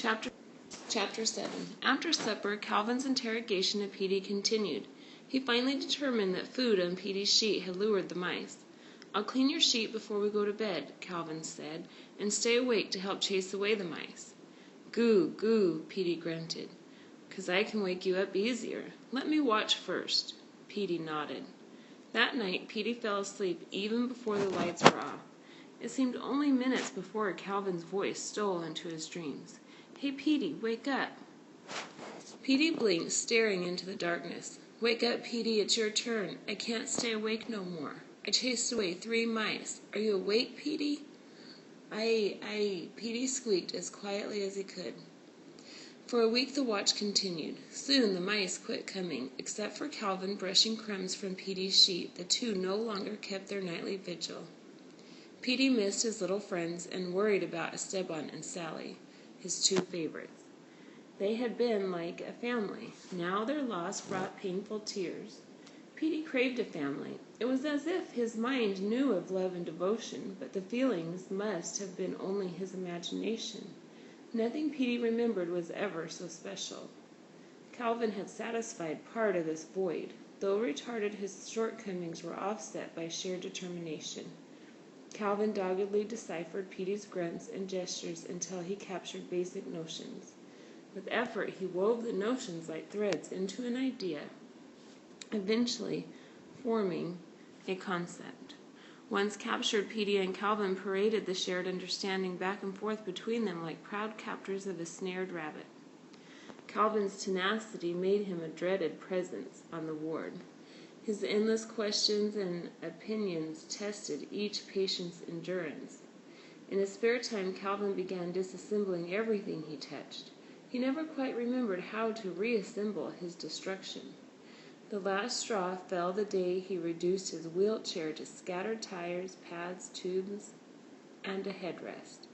Chapter 7. After supper, Calvin's interrogation of Petey continued. He finally determined that food on Petey's sheet had lured the mice. "I'll clean your sheet before we go to bed," Calvin said, "and stay awake to help chase away the mice." "Goo, goo," Petey grunted. "'Cause I can wake you up easier. Let me watch first." Petey nodded. That night, Petey fell asleep even before the lights were off. It seemed only minutes before Calvin's voice stole into his dreams. "Hey, Petey, wake up." Petey blinked, staring into the darkness. "Wake up, Petey, it's your turn. I can't stay awake no more. I chased away 3 mice. Are you awake, Petey?" I, Petey squeaked as quietly as he could. For a week the watch continued. Soon the mice quit coming. Except for Calvin brushing crumbs from Petey's sheet, the two no longer kept their nightly vigil. Petey missed his little friends and worried about Esteban and Sally, his 2 favorites. They had been like a family. Now their loss brought painful tears. Petey craved a family. It was as if his mind knew of love and devotion, but the feelings must have been only his imagination. Nothing Petey remembered was ever so special. Calvin had satisfied part of this void. Though retarded, his shortcomings were offset by sheer determination. Calvin doggedly deciphered Petey's grunts and gestures until he captured basic notions. With effort, he wove the notions like threads into an idea, eventually forming a concept. Once captured, Petey and Calvin paraded the shared understanding back and forth between them like proud captors of a snared rabbit. Calvin's tenacity made him a dreaded presence on the ward. His endless questions and opinions tested each patient's endurance. In his spare time, Calvin began disassembling everything he touched. He never quite remembered how to reassemble his destruction. The last straw fell the day he reduced his wheelchair to scattered tires, pads, tubes, and a headrest.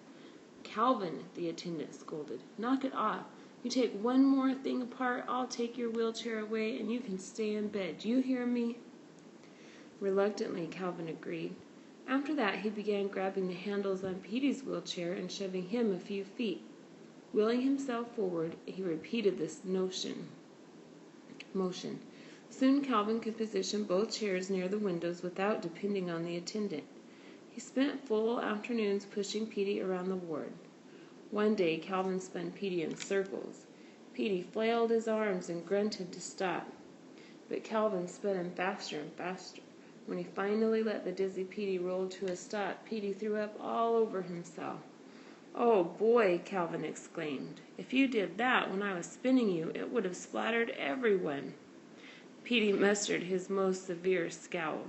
"Calvin," the attendant scolded, "knock it off. You take one more thing apart, I'll take your wheelchair away and you can stay in bed. Do you hear me?" Reluctantly, Calvin agreed. After that, he began grabbing the handles on Petey's wheelchair and shoving him a few feet. Wheeling himself forward, he repeated this motion. Soon Calvin could position both chairs near the windows without depending on the attendant. He spent full afternoons pushing Petey around the ward. One day Calvin spun Petey in circles. Petey flailed his arms and grunted to stop, but Calvin spun him faster and faster. When he finally let the dizzy Petey roll to a stop, Petey threw up all over himself. "Oh boy," Calvin exclaimed. "If you did that when I was spinning you, it would have splattered everyone." Petey mustered his most severe scowl.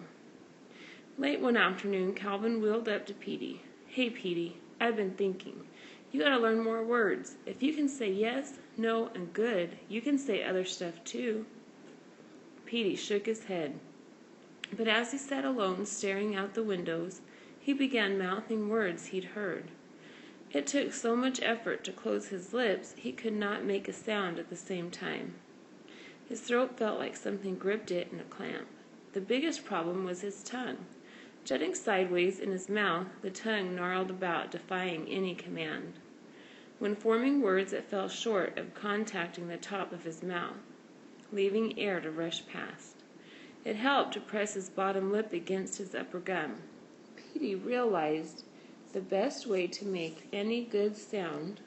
Late one afternoon, Calvin wheeled up to Petey. "Hey, Petey, I've been thinking. You gotta learn more words. If you can say yes, no, and good, you can say other stuff too." Petey shook his head. But as he sat alone, staring out the windows, he began mouthing words he'd heard. It took so much effort to close his lips, he could not make a sound at the same time. His throat felt like something gripped it in a clamp. The biggest problem was his tongue. Jutting sideways in his mouth, the tongue gnarled about, defying any command. When forming words, it fell short of contacting the top of his mouth, leaving air to rush past. It helped to press his bottom lip against his upper gum. Petey realized the best way to make any good sound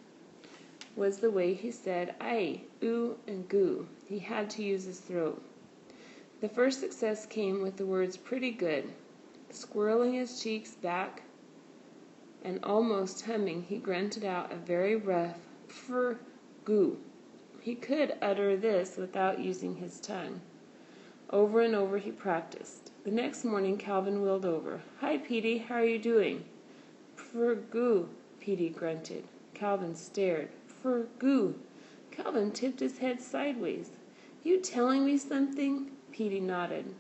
was the way he said "I," "ooh," and "goo." He had to use his throat. The first success came with the words "pretty good." Squirreling his cheeks back and almost humming, he grunted out a very rough "pfr-goo." He could utter this without using his tongue. Over and over he practiced. The next morning Calvin wheeled over. "Hi, Petey, how are you doing?" "Pfr-goo," Petey grunted. Calvin stared. "Pfr-goo." Calvin tipped his head sideways. "You telling me something?" Petey nodded.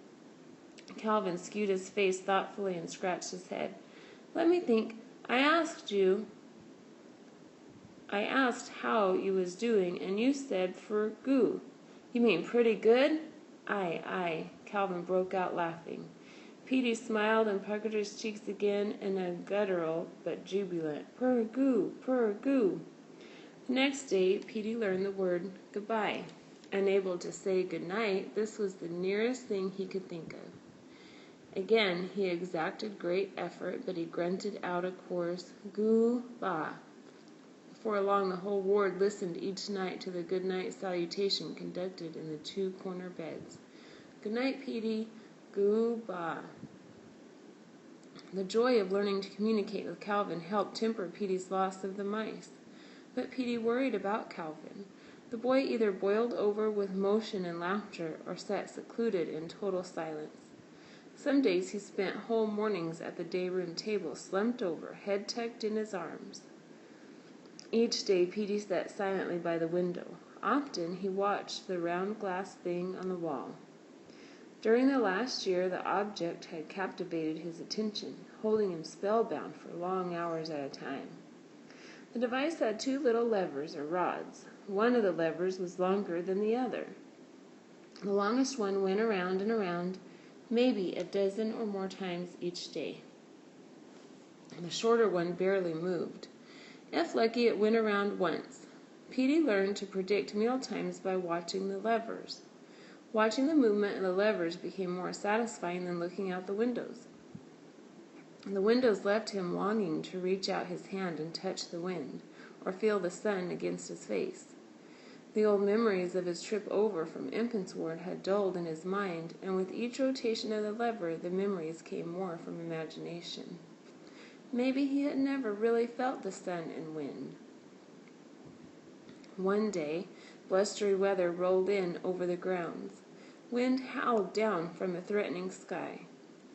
Calvin skewed his face thoughtfully and scratched his head. "Let me think. I asked how you was doing, and you said pfr-goo. You mean pretty good?" Aye. Calvin broke out laughing. Petey smiled and puckered his cheeks again in a guttural but jubilant "purr-goo, purr-goo." Next day, Petey learned the word goodbye. Unable to say good night, this was the nearest thing he could think of. Again, he exacted great effort, but he grunted out a coarse goo-bah. Before long, the whole ward listened each night to the good-night salutation conducted in the two corner beds. Good night, Petey. Goo-bah. The joy of learning to communicate with Calvin helped temper Petey's loss of the mice. But Petey worried about Calvin. The boy either boiled over with motion and laughter or sat secluded in total silence. Some days he spent whole mornings at the day-room table, slumped over, head tucked in his arms. Each day Petey sat silently by the window. Often he watched the round glass thing on the wall. During the last year the object had captivated his attention, holding him spellbound for long hours at a time. The device had two little levers or rods. One of the levers was longer than the other. The longest one went around and around, maybe a dozen or more times each day. The shorter one barely moved. If lucky, it went around once. Petey learned to predict meal times by watching the levers. Watching the movement of the levers became more satisfying than looking out the windows. The windows left him longing to reach out his hand and touch the wind, or feel the sun against his face. The old memories of his trip over from Infant's Ward had dulled in his mind, and with each rotation of the lever the memories came more from imagination. Maybe he had never really felt the sun and wind. One day, blustery weather rolled in over the grounds. Wind howled down from a threatening sky.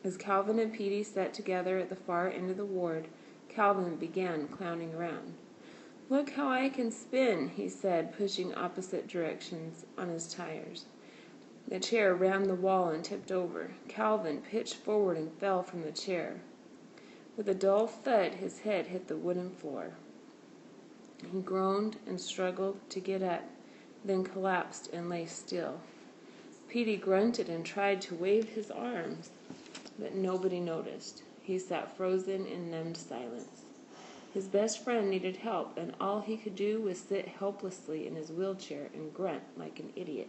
As Calvin and Petey sat together at the far end of the ward, Calvin began clowning around. "Look how I can spin," he said, pushing opposite directions on his tires. The chair rammed the wall and tipped over. Calvin pitched forward and fell from the chair. With a dull thud, his head hit the wooden floor. He groaned and struggled to get up, then collapsed and lay still. Petey grunted and tried to wave his arms, but nobody noticed. He sat frozen in numbed silence. His best friend needed help, and all he could do was sit helplessly in his wheelchair and grunt like an idiot.